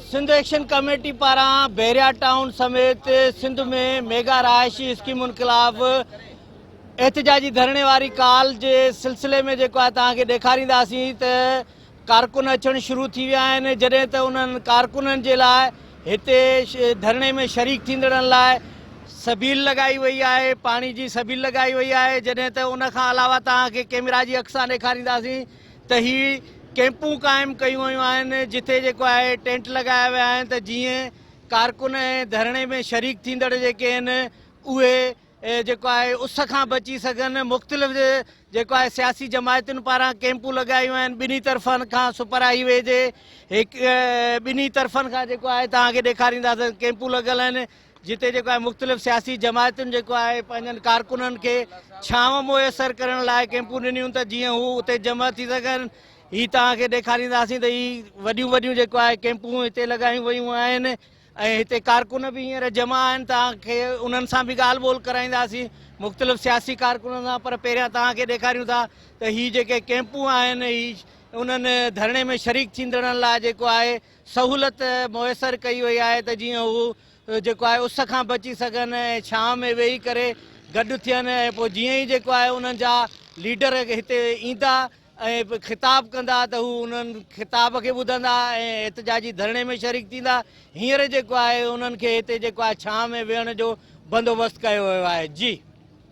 Sindh action committee पारां Bairiya town समेत सिंध में मेगा रहायशी स्कीमुनि खिलाफ़ एहतजाजी धरणे वारी काल जे सिलसिले में जेको आहे तव्हांखे ॾेखारींदासीं त कारकुन अचणु शुरू थी विया आहिनि। जॾहिं त उन्हनि कारकुननि जे लाइ हिते धरणे में शरीक थींदड़नि लाइ सबील लॻाई वई आहे, पाणी जी सबील लॻाई वई आहे। जॾहिं त उन खां अलावा तव्हांखे कैमरा जी अख सां ॾेखारींदासीं त हीअ कैंपूं क़ाइमु कयूं वयूं आहिनि, जिथे जेको आहे टेंट लॻाया विया आहिनि त जीअं कारकुन ऐं धरणे में शरीक थींदड़ जेके आहिनि उहे जेको आहे उस खां बची सघनि। मुख़्तलिफ़ जेको आहे सियासी जमायतुनि पारां कैंपूं लॻायूं आहिनि, ॿिन्ही तरफ़नि खां सुपर हाईवे जे ॿिन्ही तरफ़नि खां जेको आहे तव्हांखे ॾेखारींदासीं कैंपूं लॻल आहिनि, जिते जेको आहे मुख़्तलिफ़ सियासी जमायतुनि जेको आहे पंहिंजनि कारकुननि खे छांव मुयसरु करण लाइ कैंपूं ॾिनियूं त जीअं हू उते जमा थी सघनि। हीअ तव्हांखे ॾेखारींदासीं त हीअ वॾियूं वॾियूं जेको आहे कैंपूं हिते लॻायूं वयूं आहिनि ऐं हिते कारकुन बि हींअर जमा आहिनि। तव्हांखे उन्हनि सां बि ॻाल्हि ॿोल कराईंदासीं, मुख़्तलिफ़ सियासी कारकुननि सां। पर पहिरियां तव्हांखे ॾेखारियूं था त हीअ जेके कैंपूं आहिनि हीअ उन्हनि धरणे में शरीक थींदड़नि लाइ जेको आहे सहूलियत मुयसरु कई वई आहे त जीअं हू जेको आहे उस खां बची सघनि ऐं छांव में वेही करे गॾु थियनि। ऐं पोइ जीअं ई जेको आहे उन्हनि जा लीडर हिते ईंदा ऐं ख़िताब कंदा त हू उन्हनि ख़िताब खे ॿुधंदा ऐं एहतजाजी धरणे में शरीक थींदा। हींअर जेको आहे उन्हनि खे हिते जेको आहे छांव में वेहण जो बंदोबस्तु कयो वियो आहे। जी।